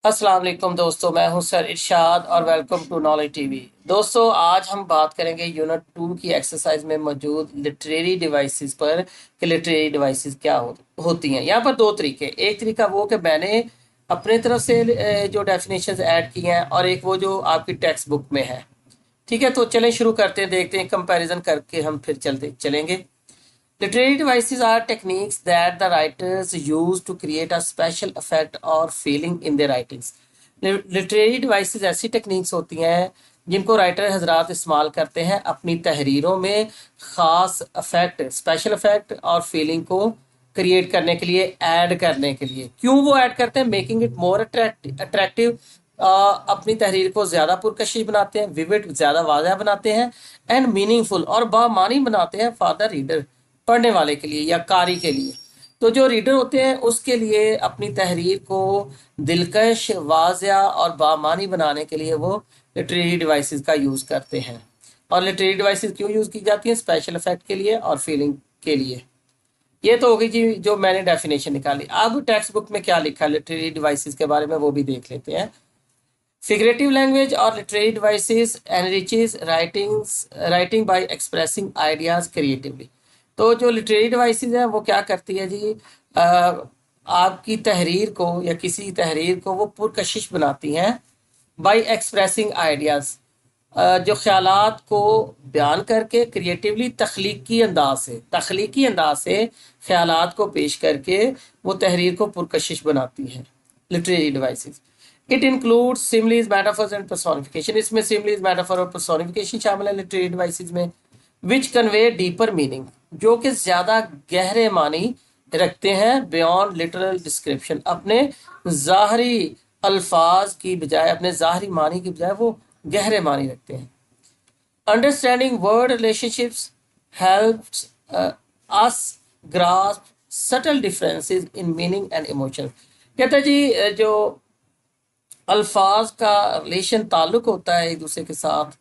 अस्सलाम वालेकुम दोस्तों, मैं हूं सर इरशाद और वेलकम टू नॉलेज टीवी। दोस्तों, आज हम बात करेंगे यूनिट 2 की एक्सरसाइज में मौजूद लिटरेरी डिवाइसेस पर कि लिटरेरी डिवाइसेस क्या होती हैं। यहाँ पर दो तरीके, एक तरीका वो कि मैंने अपने तरफ से जो डेफिनेशंस ऐड की हैं और एक वो जो आपकी टेक्स्ट बुक में है। ठीक है, तो चलें शुरू करते हैं, देखते हैं, कंपैरिजन करके हम फिर चलेंगे। Literary devices are techniques that the writers use to create a special effect or feeling in their writings. Literary devices ऐसी टेक्निक्स होती हैं जिनको राइटर हजरात इस्तेमाल करते हैं अपनी तहरीरों में ख़ास अफेक्ट, स्पेशल इफेक्ट और फीलिंग को क्रिएट करने के लिए, ऐड करने के लिए। क्यों वो ऐड करते हैं? मेकिंग इट मोर अट्रैक्टिव, अपनी तहरीर को ज़्यादा पुरकशिश बनाते हैं, विविड ज़्यादा वाज़ह बनाते हैं, एंड मीनिंगफुल और बामानी बनाते हैं फॉर द रीडर, पढ़ने वाले के लिए या कारी के लिए। तो जो रीडर होते हैं उसके लिए अपनी तहरीर को दिलकश, वाज़िया और बामानी बनाने के लिए वो लिटरेरी डिवाइसेस का यूज़ करते हैं। और लिटरेरी डिवाइसेस क्यों यूज़ की जाती हैं? स्पेशल इफेक्ट के लिए और फीलिंग के लिए। ये तो होगी जी जो मैंने डेफिनेशन निकाली। अब टेक्स्ट बुक में क्या लिखा है लिटरेरी डिवाइसेस के बारे में, वो भी देख लेते हैं। Figurative language or literary devices enriches writing by expressing ideas creatively। तो जो लिटरेरी डिवाइसेस हैं वो क्या करती है जी, आपकी तहरीर को या किसी तहरीर को वो पुरकशिश बनाती हैं बाय एक्सप्रेसिंग आइडियाज़, जो ख्यालात को बयान करके क्रिएटिवली, तख्लीकी अंदाज से ख्यालात को पेश करके वो तहरीर को पुरकशिश बनाती हैं literary devices. It include similes, metaphors and personification. इसमें सिमलीज, मेटाफर और पर्सोनिफिकेशन शामिल है लिटरेरी डिवाइसेस में। विच कन्वे डीपर मीनिंग, जो कि ज़्यादा गहरे मानी रखते हैं बियॉन्ड लिटरल डिस्क्रिप्शन, अपने ज़ाहरी अल्फाज की बजाय, अपने ज़ाहरी मानी की बजाय वो गहरे मानी रखते हैं। Understanding word relationships helps us grasp subtle differences in meaning and emotion. कहता है जी, जो अल्फाज का रिलेशन, ताल्लुक होता है एक दूसरे के साथ,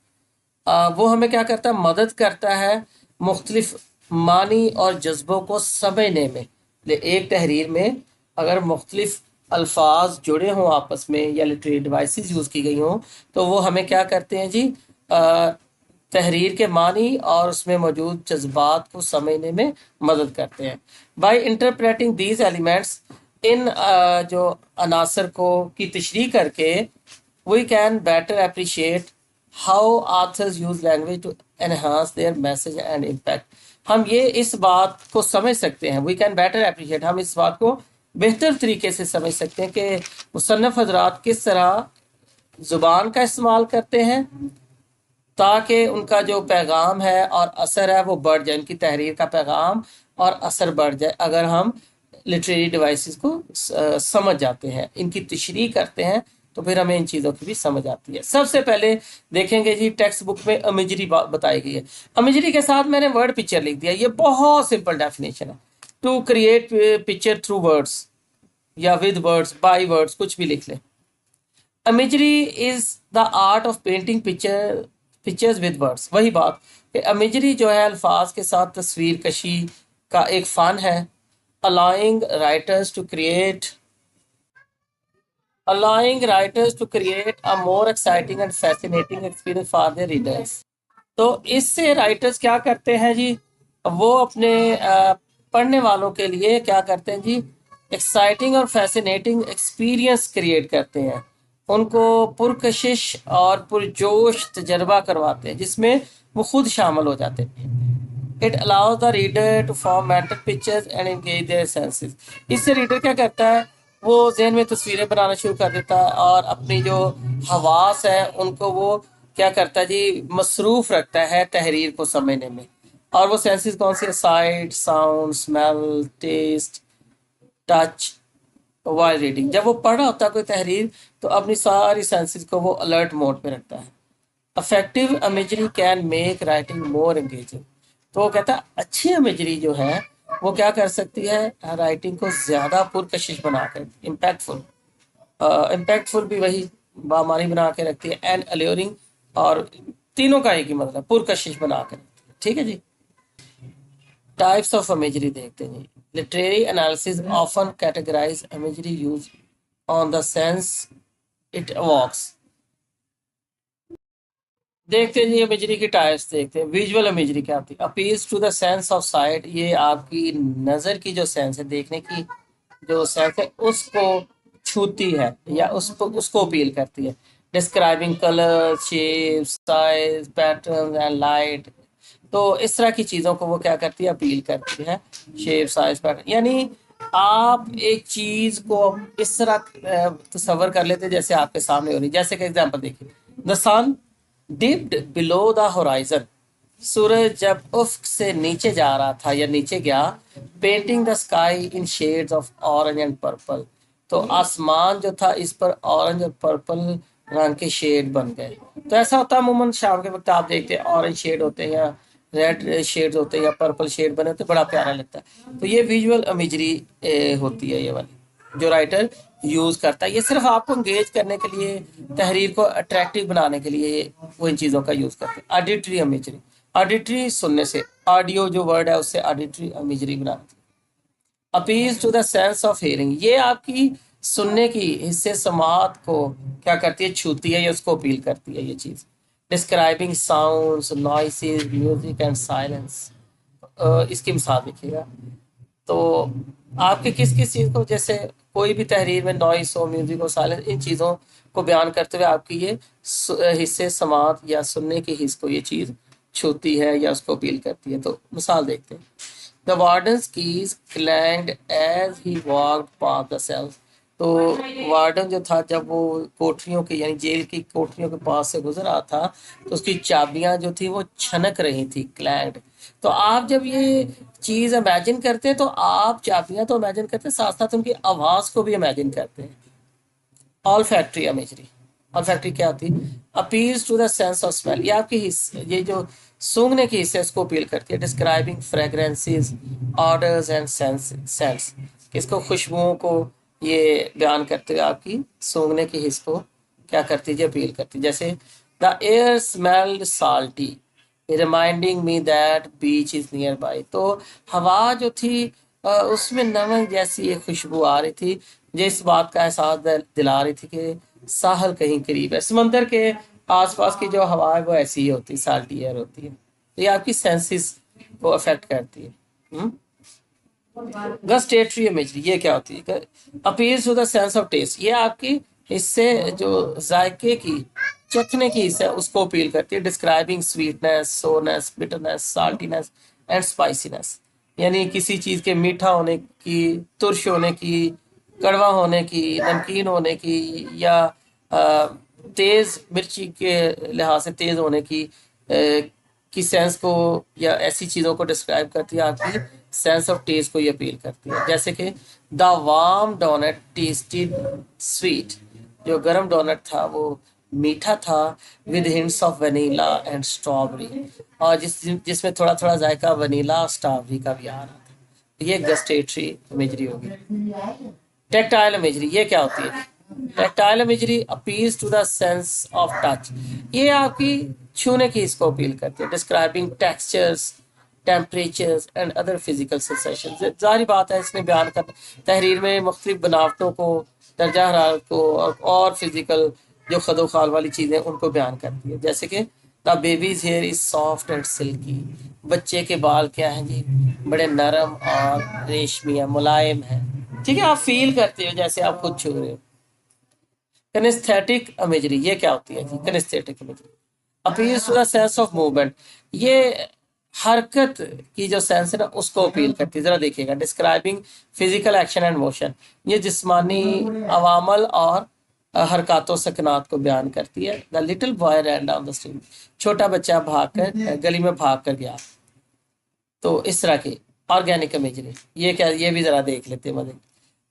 वो हमें क्या करता है? मदद करता है मुख्तलिफ मानी और जज्बों को समझने में। एक तहरीर में अगर मुख्तलिफ अल्फाज जुड़े हों आपस में या लिटरेरी डिवाइसेस यूज़ की गई हों तो वो हमें क्या करते हैं जी, तहरीर के मानी और उसमें मौजूद जज्बात को समझने में मदद करते हैं। बाई इंटरप्रेटिंग दीज एलिमेंट्स, इन जो अनासर को की तशरीह करके, we can better appreciate how authors use language to enhance their message and impact. हम ये इस बात को समझ सकते हैं, वी कैन बेटर अप्रिशिएट, हम इस बात को बेहतर तरीके से समझ सकते हैं कि मुसन्नफ़ हजरात किस तरह ज़ुबान का इस्तेमाल करते हैं ताकि उनका जो पैगाम है और असर है वो बढ़ जाए, उनकी तहरीर का पैगाम और असर बढ़ जाए अगर हम लिटरेरी डिवाइसेस को समझ जाते हैं, इनकी तशरीह करते हैं, तो फिर हमें इन चीज़ों की भी समझ आती है। सबसे पहले देखेंगे जी, टेक्स्ट बुक में इमेजरी बताई गई है। इमेजरी के साथ मैंने वर्ड पिक्चर लिख दिया। ये बहुत सिंपल डेफिनेशन है। To create picture through words या विद वर्ड्स, बाय वर्ड्स, कुछ भी लिख लें। Imagery is the art of painting pictures with words. वही बात कि इमेजरी जो है अल्फाज के साथ तस्वीर कशी का एक फ़न है। allowing writers to create allowing writers to create a more exciting and fascinating experience for their readers। तो इससे राइटर्स क्या करते हैं जी, वो अपने पढ़ने वालों के लिए क्या करते हैं जी, एक्साइटिंग और फैसिनेटिंग एक्सपीरियंस क्रिएट करते हैं, उनको पुरकशिश और पुरजोश तजर्बा करवाते हैं जिसमें वो खुद शामिल हो जाते हैं। It allows the reader to form mental pictures and engage their senses. इससे रीडर क्या करता है? वो जहन में तस्वीरें बनाना शुरू कर देता है और अपनी जो हवास है उनको वो क्या करता है जी, मसरूफ रखता है तहरीर को समझने में। और वो सेंसेस कौन सी है? Sight, sound, smell, taste, touch. While reading, जब वो पढ़ रहा होता है कोई तहरीर तो अपनी सारी सेंसेस को वो अलर्ट मोड पे रखता है। Affective imagery can make writing more engaging. तो वो कहता है अच्छी इमेजरी जो है वो क्या कर सकती है? राइटिंग को ज़्यादा पुरकशिश बनाकर, इम्पैक्टफुल, इम्पैक्टफुल भी वही बामानी बना के रखती है, एंड अल्योरिंग, और तीनों का एक ही मतलब, पुरकशिश बना कर। ठीक है जी। टाइप्स ऑफ इमेजरी देखते हैं जी। Literary analysis often categorize imagery use on the sense it evokes. देखते हैं जी इमेजरी की टाइप्स, देखते हैं। विजुअल इमेजरी क्या होती है? Appeals to the sense of sight, ये आपकी नज़र की जो सेंस है, देखने की जो सेंस है, उसको छूती है या उसको उसको अपील करती है। Describing colour, shape, size, pattern and light. तो इस तरह की चीज़ों को वो क्या करती है? अपील करती है। शेप, साइज, पैटर्न, यानी आप एक चीज़ को इस तरह तस्वर कर लेते हैं जैसे आपके सामने हो रही। जैसे कि एग्जांपल देखिए, the sun dipped below the horizon, सूरज जब उफ्क से नीचे जा रहा था या नीचे गया। Painting the sky in shades of orange and purple, तो आसमान जो था इस पर ऑरेंज और पर्पल रंग के शेड बन गए। तो ऐसा होता है अमूमन शाम के वक्त आप देखते हैं ऑरेंज शेड होते हैं या रेड शेड्स होते हैं या पर्पल शेड बने होते हैं, बड़ा प्यारा लगता है। तो ये विजुअल इमेजरी होती है, ये वाली जो राइटर यूज करता है। ये सिर्फ आपको इंगेज करने के लिए, तहरीर को अट्रैक्टिव बनाने के लिए वो इन चीज़ों का यूज करते हैं। ऑडिटरी इमेजरी, ऑडिटरी सुनने से, ऑडियो जो वर्ड है उससे ऑडिटरी इमेजरी बनाती है। Appeals to the sense of hearing, ये आपकी सुनने की हिस्से समात को क्या करती है? छूती है या उसको अपील करती है ये चीज़। Describing sounds, noises, music and silence. इसकी मिसाल देखिएगा। तो आपके किस किस चीज़ को, जैसे कोई भी तहरीर में नॉइस हो, म्यूजिक हो, साइलेंस, इन चीज़ों को बयान करते हुए आपकी ये हिस्से समात या सुनने की हिस्स को ये चीज़ छूती है या उसको अपील करती है। तो मिसाल देखते हैं। The warden's keys clanged as he walked past the cells, तो वार्डन जो था जब वो कोठरियों के यानी जेल की कोठरियों के पास से गुजर रहा था, तो उसकी चाबियां जो थी वो छनक रही थी, क्लैंग्ड। तो आप जब ये चीज़ इमेजिन करते हैं तो आप चाबियां तो इमेजिन करते हैं, साथ साथ उनकी आवाज़ को भी इमेजिन करते हैं। Olfactory imagery, olfactory क्या होती है? Appeals to the sense of smell, ये आपकी ये जो सूंघने की हिस्से उसको अपील करती है। Describing fragrances, orders and cents, इसको खुशबुओं को ये बयान करते हुए आपकी सूंघने की हिस्स को क्या करती है? अपील करती है। जैसे the air smelled salty reminding me that beach is near by, तो हवा जो थी उसमें नमक जैसी एक खुशबू आ रही थी, जो इस बात का एहसास दिला रही थी कि साहल कहीं करीब है। समंदर के आसपास की जो हवा है वो ऐसी ही होती है, साल्टी एयर होती है। तो ये आपकी सेंसेस को अफेक्ट करती है। गस्टेटरी इमेजरी ये क्या होती है? Appeals to the sense of taste, ये आपकी इससे जो जायके की, चखने की हिस्सा है उसको अपील करती है। Describing sweetness, sourness, bitterness, saltiness and spiciness, यानी किसी चीज़ के मीठा होने की, तुर्श होने की, कड़वा होने की, नमकीन होने की, या तेज़ मिर्ची के लिहाज से तेज़ होने की सेंस को, या ऐसी चीज़ों को डिस्क्राइब करती है। आपकी सेंस ऑफ टेस्ट को ये अपील करती है। जैसे कि the warm donut tasted sweet, जो गर्म डोनट था वो मीठा था, with hints of vanilla and strawberry, और जिसमें थोड़ा थोड़ा जायका वनीला और स्ट्रॉबेरी का भी आ रहा था। ये गस्टेटरी इमेजरी होगी। टेक्टाइल इमेजरी ये क्या होती है? Tactile imagery appeals to the sense of touch, ये आपकी छूने की इसको अपील करती है। Describing textures, temperatures and other physical sensation, जारी बात है इसने बयान कर तहरीर में मुख्तलिफ बनावटों को, दर्जा हरारत को और फिजिकल जो खदोखाल वाली चीज़ें उनको बयान करती है। जैसे कि the babies here is soft and silkie, बच्चे के बाल क्या हैं जी? बड़े नरम और रेशमी है, मुलायम है। ठीक है, आप फील करते हो जैसे आप खुद छू रहे हो। कनेस्थेटिक इमेजरी ये क्या होती है जी? Kinesthetic imagery appeals to the sense of movement, ये हरकत की जो सेंस है ना उसको अपील करती है। जरा देखिएगा। Describing physical action and motion, ये जिस्मानी अवामल और हरकतों सकनात को बयान करती है। The little boy rain down the street, छोटा बच्चा भागकर गली में भाग कर गया। तो इस तरह की ऑर्गेनिक इमेजरी ये क्या, ये भी जरा देख लेते हैं मजे।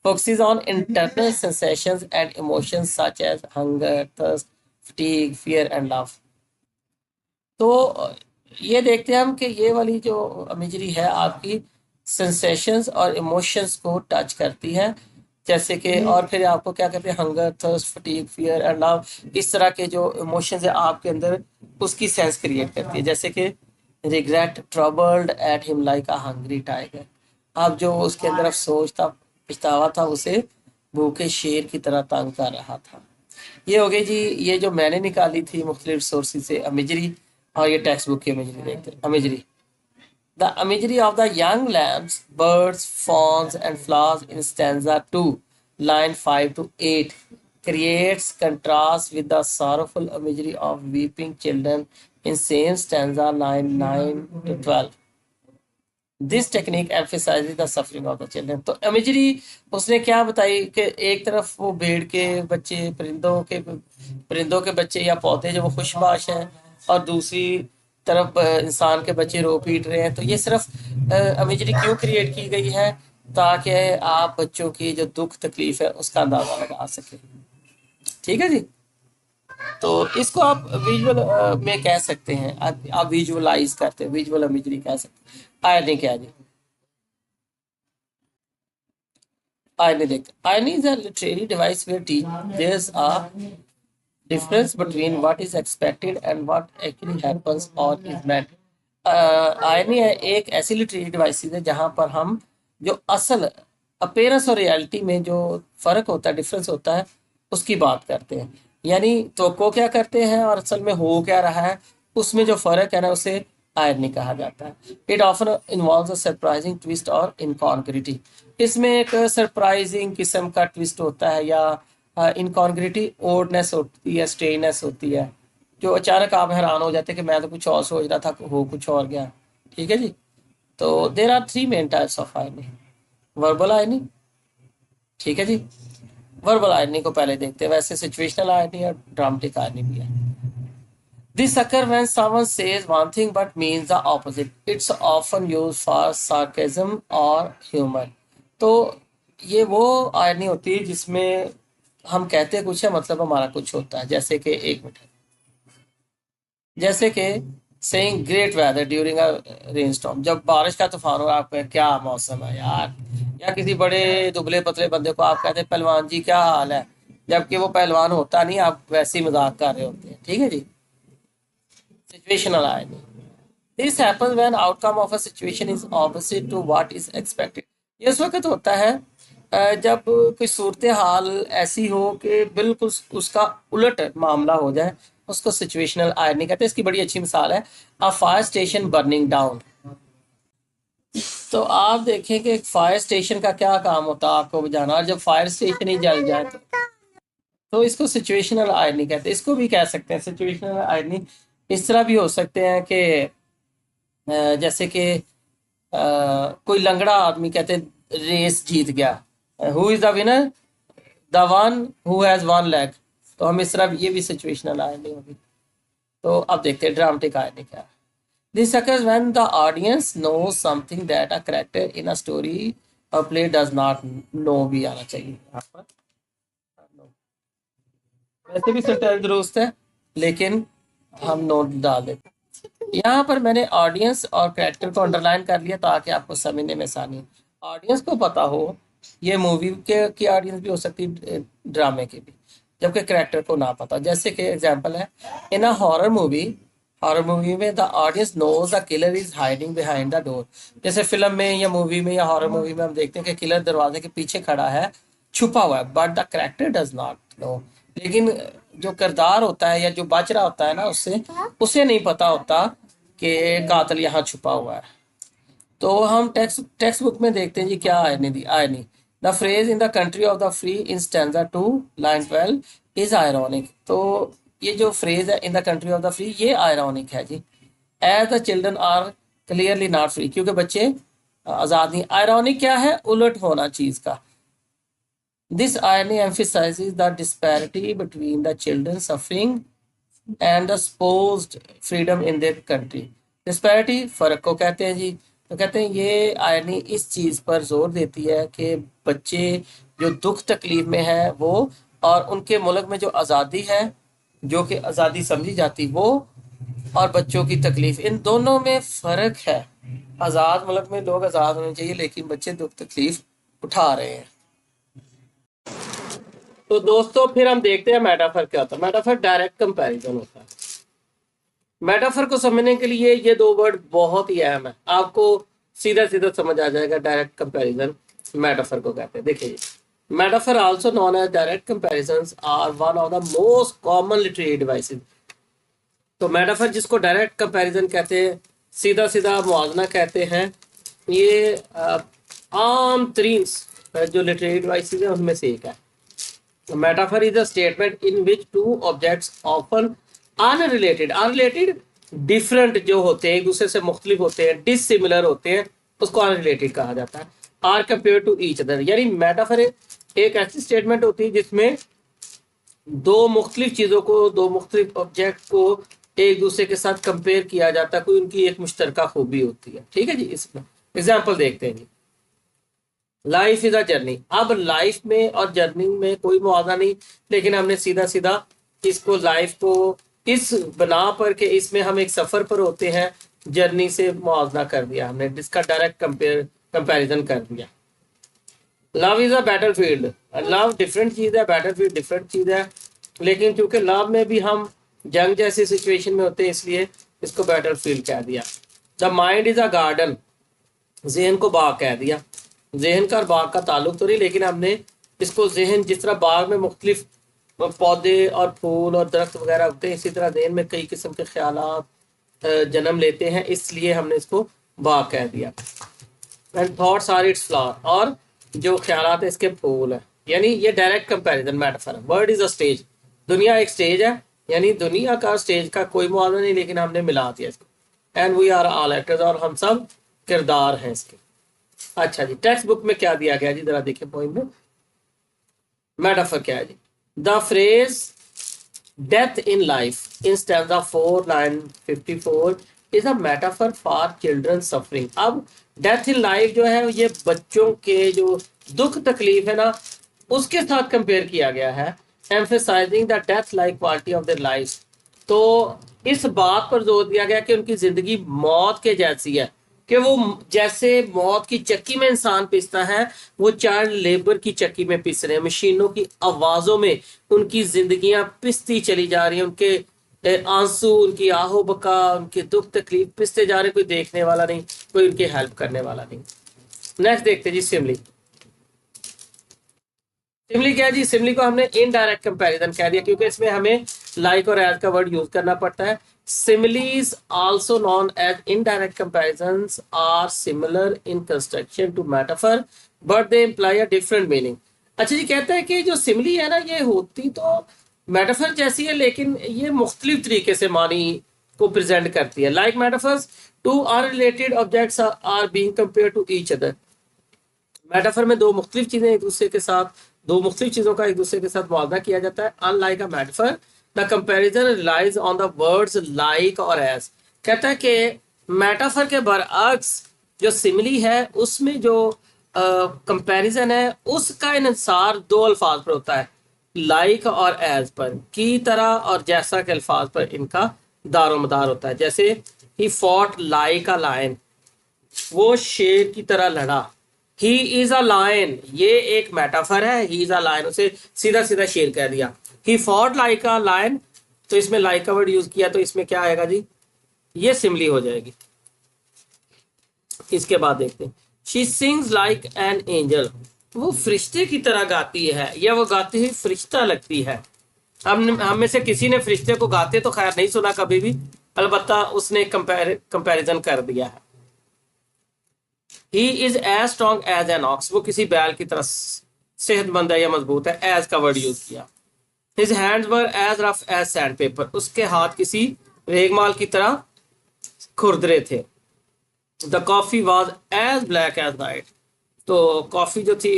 Focuses on internal sensations and emotions such as hunger, thirst, fatigue, fear and love. तो ये देखते हैं हम कि ये वाली जो इमेजरी है आपकी सेंसेशंस और इमोशंस को टच करती है। जैसे कि और फिर आपको क्या कहते हैं? Hunger, thirst, fatigue, fear and love, इस तरह के जो इमोशंस है आपके अंदर उसकी सेंस क्रिएट करती है। जैसे कि regret troubled at him like a hungry tiger, अब जो उसके अंदर अफसोस था, पछतावा था, उसे भूखे शेर की तरह तंग कर रहा था। ये हो गई जी, ये जो मैंने निकाली थी मुख्तलिफ सोर्सेज से इमेजरी, और ये टेक्स्ट बुक की इमेजरी देखते हैं। Imagery, the imagery of the young lambs, birds, fawns, and flowers in stanza 2, line 5 to 8, creates contrast with the sorrowful imagery of weeping children in same stanza, line 9 to 12. This technique emphasises the suffering of the children. तो imagery उसने क्या बताई कि एक तरफ वो भेड़ के बच्चे, परिंदों के बच्चे या पौधे जो वो खुशबाश हैं, और दूसरी तरफ इंसान के बच्चे रो पीट रहे हैं। तो ये सिर्फ इमेजरी क्यों क्रिएट की गई है, ताकि आप बच्चों की जो दुख तकलीफ है उसका अंदाजा लगा सकें। ठीक है जी। तो इसको आप विजुअल में कह सकते हैं, आप विजुअलाइज करते हैं, विजुअल इमेजरी कह सकते हैं। आयरनी क्या है जी? आयरनी देखते हैं। Irony is a literary device where there's a difference between what is expected and what actually happens or is meant. Irony है एक ऐसी लिटरेरी डिवाइस है जहां पर हम जो असल अपेयरेंस और रियलिटी में जो फर्क होता है, डिफरेंस होता है, उसकी बात करते हैं। यानी तो को क्या करते हैं और असल में हो क्या रहा है, उसमें जो फर्क है ना, उसे आयरनी कहा जाता है। It often involves a surprising twist और इनकॉन्ग्रिटी। इसमें एक सरप्राइजिंग किस्म का ट्विस्ट होता है, या इनकॉन्ग्रिटी, ओडनेस होती है, स्ट्रेननेस होती है, जो अचानक आप हैरान हो जाते हैं कि मैं तो कुछ और सोच रहा था, हो कुछ और गया। ठीक है जी। तो there are three main types of irony. Verbal irony, ठीक है जी। वर्बल आयरनी को पहले देखते हैं। वैसे सिचुएशनल आयरनी और ड्रामेटिक आयरनी भी है। This occurs when someone says one thing but means the opposite. It's often used for sarcasm or humor. तो ये वो आयरनी होती है जिसमें हम कहते कुछ है, मतलब हमारा कुछ होता है। जैसे कि एक मिनट, जैसे कि saying great weather during a rain storm, जब बारिश का तूफान हो, आप क्या मौसम है यार। या किसी बड़े दुबले पतले बंदे को आप कहते हैं पहलवान जी क्या हाल है, जबकि वो पहलवान होता नहीं, आप वैसे ही मजाक कर रहे होते हैं। ठीक है जी। Situational irony, this happens when outcome of a situation is opposite to what is expected. ये उस वक्त होता है जब कोई सूरत हाल ऐसी हो कि बिल्कुल उसका उलट मामला हो जाए, उसको सिचुएशनल आयरनी कहते हैं। इसकी बड़ी अच्छी मिसाल है a fire station burning down. तो आप देखें कि फायर स्टेशन का क्या काम होता है, आपको बुझाना, और जब फायर स्टेशन ही जल जाए तो इसको सिचुएशनल आयरनी कहते हैं। इसको भी कह सकते हैं सिचुएशनल आयरनी। इस तरह भी हो सकते हैं कि जैसे कि कोई लंगड़ा आदमी कहते हैं रेस जीत गया, who is the winner, the one who has one leg. तो हम इस तरह, ये भी सिचुएशनल आयरनी होगी। तो अब देखते हैं ड्रामेटिक आयरनी क्या है। This occurs when the audience knows something that a character in a story or play does not know, भी आना चाहिए यहाँ पर। वैसे भी सेंटेंस दुरुस्त है, लेकिन हम नोट डाल देते हैं। यहाँ पर मैंने ऑडियंस और कैरेक्टर को अंडरलाइन कर लिया ताकि आपको समझने में आसानी हो। ऑडियंस को पता हो, ये मूवी के की ऑडियंस भी हो सकती है, ड्रामे की भी, जबकि कैरेक्टर को ना पता। जैसे कि एग्जांपल है, इन अ हॉरर मूवी में the audience knows the killer is hiding behind the door. जैसे फिल्म में या मूवी में या हॉरर मूवी में हम देखते हैं कि किलर दरवाजे के पीछे खड़ा है, छुपा हुआ है, but the character does not know. लेकिन जो किरदार होता है या जो बच रहा होता है ना, उससे उसे नहीं पता होता कि कातिल यहाँ छुपा हुआ है। तो हम टेक्स्ट बुक में देखते हैं जी क्या आयरनी दी। Irony, the phrase in the country of the free in stanza 2 line 12 is ironic. तो ये जो फ्रेज है in the country of the free, ये आयरॉनिक है जी। As the children are clearly not free, क्योंकि बच्चे आज़ाद नहीं। आयरॉनिक क्या है, उलट होना चीज का। This irony emphasizes the disparity between the children suffering and the supposed freedom in their country. Disparity, फर्क को कहते हैं जी। तो कहते हैं ये आयरनी इस चीज पर जोर देती है कि बच्चे जो दुख तकलीफ में है वो, और उनके मुल्क में जो आज़ादी है, जो कि आज़ादी समझी जाती वो, और बच्चों की तकलीफ, इन दोनों में फर्क है। आज़ाद मुल्क में लोग आज़ाद होने चाहिए, लेकिन बच्चे दुख तकलीफ उठा रहे हैं। तो दोस्तों फिर हम देखते हैं मेटाफर क्या होता है। मेटाफर डायरेक्ट कंपैरिजन होता है। मेटाफर को समझने के लिए ये दो वर्ड बहुत ही अहम है, आपको सीधा सीधा समझ आ जाएगा। डायरेक्ट कंपैरिजन मेटाफर को कहते हैं। देखिए, metaphor also known as direct comparisons are one of the most common literary devices. तो मेटाफर जिसको डायरेक्ट कंपैरिजन कहते हैं, सीधा सीधा मुआवजना कहते हैं, ये आम तरीन जो लिटरेरी डिवाइसेस है उनमें से एक है। Metaphor is a statement in which two objects often unrelated, unrelated different जो होते हैं, एक दूसरे से मुख्तलिफ होते हैं, डिसिमिलर होते हैं, उसको अनरिलेटेड कहा जाता है। Are compare to each other, यानी मेटाफर एक ऐसी स्टेटमेंट होती है जिसमें दो मुख्तलिफ चीज़ों को, दो मुख्तलिफ ऑब्जेक्ट को एक दूसरे के साथ कंपेयर किया जाता है, कोई उनकी एक मुश्तरका खूबी होती है। ठीक है जी, इसमें एग्जाम्पल देखते हैं जी। लाइफ इज अ जर्नी, अब लाइफ में और जर्नी में कोई मुआवजा नहीं, लेकिन हमने सीधा सीधा इसको लाइफ को इस बना पर के इसमें हम एक सफर पर होते हैं, जर्नी से मुआवजा कर दिया हमने, जिसका डायरेक्ट कंपैरिजन कर दिया। Love is a battle field, love different चीज है, बैटल फील्ड डिफरेंट चीज है, लेकिन क्योंकि लव में भी हम जंग जैसी सिचुएशन में होते हैं, इसलिए इसको बैटल फील्ड कह दिया। The mind is a garden, जहन को बाग कह दिया। जहन का और बाग का ताल्लुक तो नहीं, लेकिन हमने इसको जहन, जिस तरह बाग में मुख्तलिफ पौधे और फूल और दरख्त वगैरह होते हैं, इसी तरह जहन में कई किस्म के ख्यालात जन्म लेते हैं, इसलिए हमने इसको बाग कह दिया। And thoughts are its flower, और जो ख्यालात है इसके फूल है। यानी ये डायरेक्ट कंपैरिजन मेटाफर है। वर्ड इज अ स्टेज, दुनिया एक स्टेज है, यानी दुनिया का स्टेज का कोई मुआवजा नहीं, लेकिन हमने मिला दिया इसको। And we are all actors, और हम सब किरदार हैं इसके। अच्छा जी, टेक्स्ट बुक में क्या दिया गया जी, जरा देखिए पॉइंट में मेटाफर क्या है जी। The phrase death in life in stanza 4 line 54 is a metaphor for children suffering. अब डेथ इन लाइफ जो है ये बच्चों के जो दुख तकलीफ है ना, उसके साथ कंपेयर किया गया है, emphasizing the death like quality of their life. तो इस बात पर जोर दिया गया कि उनकी जिंदगी मौत के जैसी है, कि वो जैसे मौत की चक्की में इंसान पिसता है, वो चाइल्ड लेबर की चक्की में पिस रहे हैं, मशीनों की आवाजों में उनकी जिंदगियां पिसती चली जा रही हैं, उनके आंसू, उनकी आहो बका, उनके दुख तकलीफ पिसते जा रहे, कोई देखने वाला नहीं, कोई उनकी हेल्प करने वाला नहीं। नेक्स्ट देखते जी, सिमली। सिमली क्या है जी, सिमली को हमने इनडायरेक्ट कंपैरिजन कह दिया, क्योंकि इसमें हमें लाइक और एज का वर्ड यूज करना पड़ता है। Similes also known as indirect comparisons are similar in construction to metaphor but they imply a different meaning. अच्छा जी, कहता है कि जो सिमली है ना, ये होती तो मेटाफर जैसी है, लेकिन ये मुख्तलिफ तरीके से मानी को प्रेजेंट करती है। Like metaphors, two unrelated objects are being compare to each other. Metaphor में दो मुख्तलिफ चीजें एक दूसरे के साथ, दो मुख्तलिफ चीजों का एक दूसरे के साथ मुआवजा किया जाता है। Unlike a metaphor the comparison relies on the words like or as. कहता है कि मेटाफर के बरअक्स जो सिमिली है, उसमें जो कंपैरिजन है उसका इन्हिसार दो अल्फाज पर होता है, लाइक और एज पर, की तरह और जैसा के अल्फाज पर इनका दारोमदार होता है। जैसे he fought like a lion, वो शेर की तरह लड़ा। ही इज अ लायन, ये एक मेटाफर है, ही इज अ लायन, उसे सीधा सीधा शेर कह दिया। He fought like a lion, तो इसमें लाइक का वर्ड यूज किया, तो इसमें क्या आएगा जी, ये सिमली हो जाएगी। इसके बाद देखते हैं, she sings like an angel, वो फरिश्ते की तरह गाती है, या वो गाती हुई फरिश्ता लगती है। हम में से किसी ने फरिश्ते को गाते तो खैर नहीं सुना कभी भी, अलबत्ता उसने कंपैरिजन कर दिया है। He is as strong as an ox, वो किसी बैल की तरह सेहतमंद है या मजबूत है, एज का वर्ड यूज किया। His hands were as rough as sandpaper, उसके हाथ किसी रेगमाल की तरह खुरदरे थे। The coffee was as black as night, तो कॉफी जो थी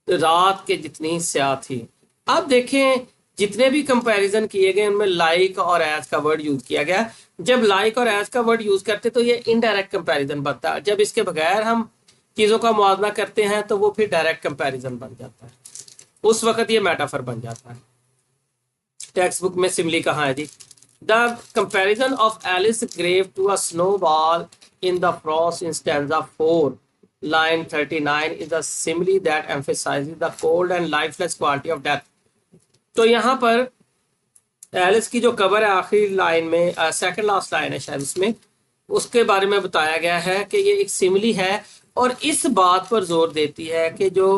रात के जितनी स्याह थी। अब देखें, जितने भी कंपैरिजन किए गए उनमें लाइक और एज का वर्ड यूज किया गया। जब लाइक और एज का वर्ड यूज करते तो ये इनडायरेक्ट कंपैरिजन बनता है, जब इसके बगैर हम चीजों का मुआवजा करते हैं तो वो फिर डायरेक्ट कंपैरिजन बन जाता है, उस वक्त ये मेटाफर बन जाता है। टेक्स्ट बुक में सिमली कहाँ है जी। The comparison of Alice grave to a snow ball in the frost in stanza 4 line 39 is a simile that emphasizes the cold and lifeless quality of death। तो यहाँ पर एलिस की जो cover है आखिरी लाइन में, सेकंड लास्ट लाइन है शायद, उसमें उसके बारे में बताया गया है कि ये एक सिमिली है, और इस बात पर जोर देती है कि जो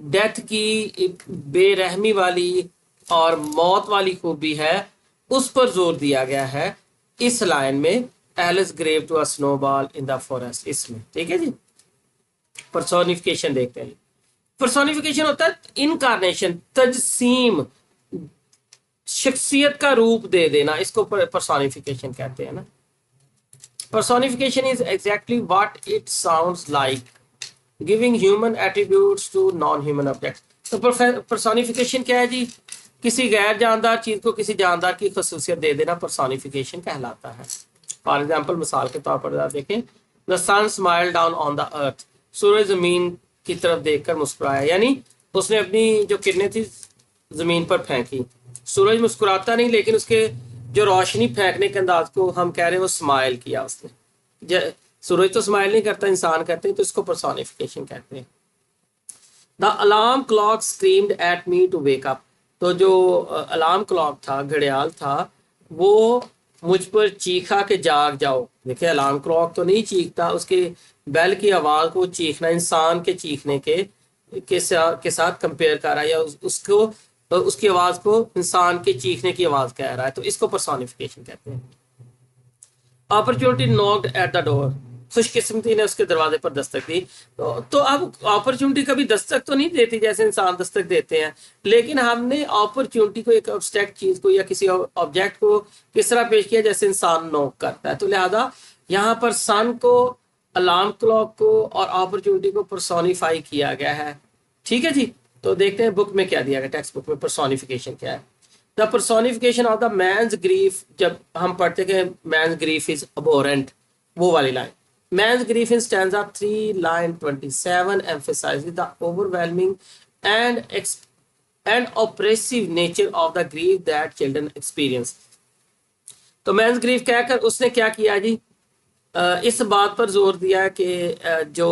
डेथ की एक बेरहमी वाली और मौत वाली खूबी है, उस पर जोर दिया गया है इस लाइन में, Alice grave to a snowball in the forest, इसमें। ठीक है जी। पर्सोनिफिकेशन देखते हैं। पर्सोनिफिकेशन होता है इनकारनेशन, तजसीम, शख्सियत का रूप दे देना, इसको पर्सोनिफिकेशन कहते हैं ना। Personification is exactly what it sounds like, giving human attributes to non human objects. तो पर्सोनिफिकेशन क्या है जी? किसी गैर जानदार चीज को किसी जानदार की खसूसियत दे देना पर्सोनिफिकेशन कहलाता है। फॉर एग्जाम्पल, मिसाल के तौर पर देखें, the sun smile down on the earth, सूरज जमीन की तरफ देखकर मुस्कुराया, यानी उसने अपनी जो किरणें थी जमीन पर फेंकी। सूरज मुस्कुराता नहीं, लेकिन उसके जो रोशनी फेंकने के अंदाज को हम कह रहे हैं वो स्माइल किया उसने। सूरज तो स्माइल नहीं करता, इंसान करते हैं, तो इसको पर्सोनिफिकेशन कहते हैं। The alarm clock screamed at me to wake up, तो जो अलार्म क्लॉक था, घड़ियाल था, वो मुझ पर चीखा के जाग जाओ। देखिए, अलार्म क्लॉक तो नहीं चीखता, उसके बेल की आवाज को चीखना इंसान के चीखने के साथ कंपेयर कर रहा है, या उसको उसकी आवाज को इंसान के चीखने की आवाज कह रहा है, तो इसको पर्सोनिफिकेशन कहते हैं। Opportunity knocked at the door, खुशकिस्मती ने उसके दरवाजे पर दस्तक दी। तो अब अपॉर्चुनिटी कभी दस्तक तो नहीं देती जैसे इंसान दस्तक देते हैं, लेकिन हमने अपॉर्चुनिटी को, एक अब्स्ट्रैक्ट चीज को या किसी ऑब्जेक्ट को किस तरह पेश किया जैसे इंसान नॉक करता है। तो लिहाजा यहाँ पर सन को, अलार्म क्लॉक को और अपॉर्चुनिटी को पर्सोनिफाई किया गया है। ठीक है जी। तो देखते हैं बुक में क्या दिया गया, टेक्स्ट बुक में पर्सोनिफिकेशन क्या है। The personification of the man's grief, जब हम पढ़ते हैं मैंस ग्रीफ इज अबोरेंट, वो वाली line, man's grief in stanza 3 line 27 emphasizes the overwhelming and oppressive nature of the grief that children experience। तो मैंस ग्रीफ कहकर उसने क्या किया जी? इस बात पर जोर दिया कि जो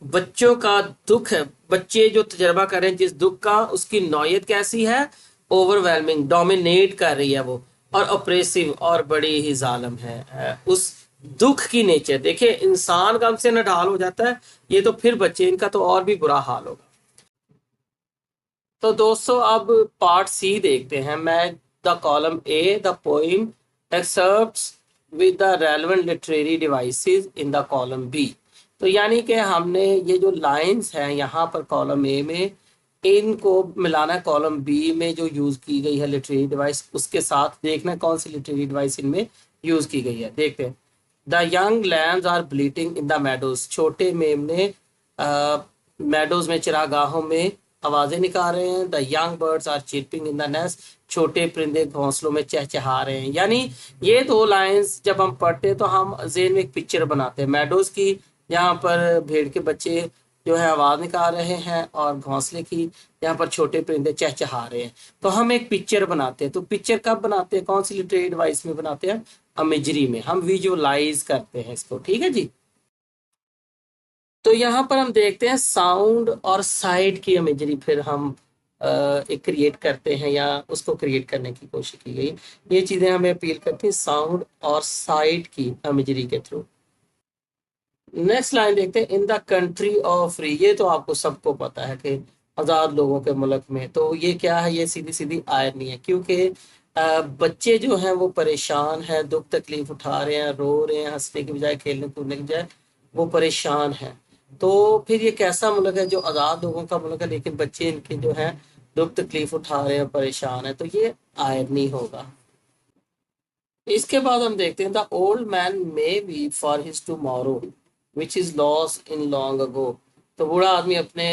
बच्चों का दुख है, बच्चे जो तजर्बा कर रहे हैं जिस दुख का, उसकी नौयत कैसी है? ओवरवेलमिंग, डोमिनेट कर रही है वो, और ऑपरेसिव, और बड़ी ही जालिम है। उस दुख की नेचर देखिए, इंसान गम से नढाल हो जाता है, ये तो फिर बच्चे, इनका तो और भी बुरा हाल होगा। तो दोस्तों, अब पार्ट सी देखते हैं। मैं the column A, the poem excerpts with the relevant literary devices in the column B. तो यानी कि हमने ये जो लाइंस हैं यहाँ पर कॉलम ए में, इनको मिलाना कॉलम बी में जो यूज़ की गई है लिटरेरी डिवाइस, उसके साथ देखना कौन सी लिटरेरी डिवाइस इनमें यूज़ की गई है। देखते हैं। The young lambs are bleating in the meadows, छोटे मेमने मेडोज में, चिरागाहों में आवाजें निकाल रहे हैं। The young birds are chirping in the nest, छोटे परिंदे घोंसलों में चहचहा रहे हैं। यानी ये दो लाइंस जब हम पढ़ते हैं तो हम ज़हन में एक पिक्चर बनाते हैं मेडोज की, यहाँ पर भेड़ के बच्चे जो है आवाज निकाल रहे हैं, और घोंसले की यहाँ पर छोटे परिंदे चहचहा रहे हैं। तो हम एक पिक्चर बनाते हैं। तो पिक्चर कब बनाते हैं, कौन सी लिटरेरी डिवाइस में बनाते हैं? इमेजरी में, हम विजुअलाइज करते हैं इसको। ठीक है जी। तो यहाँ पर हम देखते हैं साउंड और साइट की इमेजरी, फिर हम एक क्रिएट करते हैं, या उसको क्रिएट करने की कोशिश की गई। ये चीजें हमें अपील करती हैं साउंड और साइट की इमेजरी के थ्रू। नेक्स्ट लाइन देखते हैं। इन द कंट्री ऑफ फ्री, ये तो आपको सबको पता है कि आज़ाद लोगों के मुल्क में। तो ये क्या है? ये सीधी सीधी आयरनी है, क्योंकि बच्चे जो हैं वो परेशान हैं, दुख तकलीफ उठा रहे हैं, रो रहे हैं, हंसने की बजाय, खेलने कूदने की बजाय वो परेशान हैं। तो फिर ये कैसा मुल्क है? जो आज़ाद लोगों का मुल्क है, लेकिन बच्चे इनके जो हैं दुख तकलीफ उठा रहे हैं, परेशान है, तो ये आयरनी होगा। इसके बाद हम देखते हैं the old man may be for his tomorrow which is loss in long ago. तो बूढ़ा आदमी अपने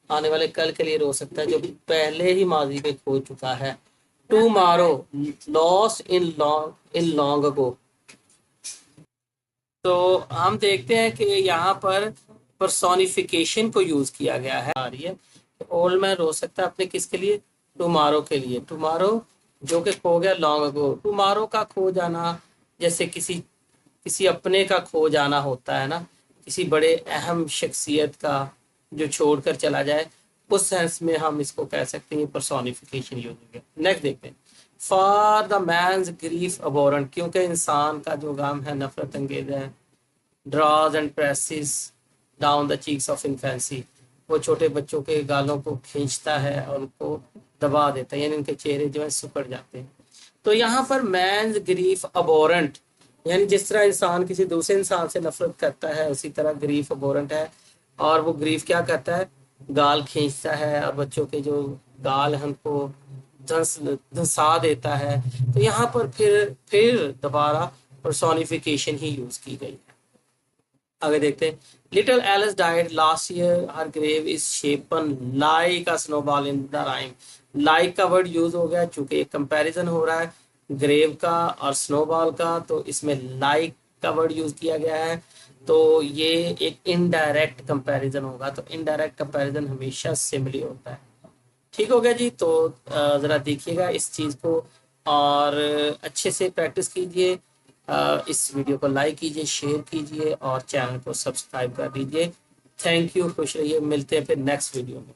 आने वाले कल के लिए रो सकता है जो पहले ही माजी में खो चुका है। Tomorrow, loss in long ago. तो हम देखते हैं कि यहाँ पर पर्सोनिफिकेशन को यूज किया गया है। आ रही है, ओल्ड मैन रो सकता है अपने किसके लिए? टुमारो के लिए। टुमारो जो कि खो गया लॉन्ग अगो। टुमारो का खो जाना जैसे किसी किसी अपने का खो जाना होता है ना, किसी बड़े अहम शख्सियत का जो छोड़कर चला जाए, उस सेंस में हम इसको कह सकते हैं पर्सोनिफिकेशन यूज हो गया। नेक्स्ट देखते हैं। For the man's grief abhorrent, क्योंकि इंसान का जो गम है नफरत अंगेज है। Draws and presses down the cheeks of infancy, वो छोटे बच्चों के गालों को खींचता है और उनको दबा देता है, यानी उनके चेहरे जो है सिकुड़ जाते हैं। तो यहाँ पर मैन ग्रीफ अबोरेंट, यानी जिस तरह इंसान किसी दूसरे इंसान से नफरत करता है उसी तरह ग्रीफ अबोरेंट है। और वो ग्रीफ क्या करता है, गाल खींचता है और बच्चों के जो गाल हैं उनको धंसा देता है। तो यहाँ पर फिर दोबारा पर्सोनिफिकेशन ही यूज की गई है। आगे देखते हैं, little Alice died last year, her grave is shapen like a snowball in the rhyme. Like का वर्ड यूज हो गया चूंकि एक कंपैरिजन हो रहा है ग्रेव का और स्नोबॉल का, तो इसमें लाइक का वर्ड यूज किया गया है। तो ये एक इनडायरेक्ट कंपैरिजन होगा, तो इनडायरेक्ट कंपैरिजन हमेशा सिमिली होता है। ठीक हो गया जी। तो ज़रा देखिएगा इस चीज़ को और अच्छे से प्रैक्टिस कीजिए। इस वीडियो को लाइक कीजिए, शेयर कीजिए और चैनल को सब्सक्राइब कर दीजिए। थैंक यू, खुश रहिए, मिलते हैं फिर नेक्स्ट वीडियो में।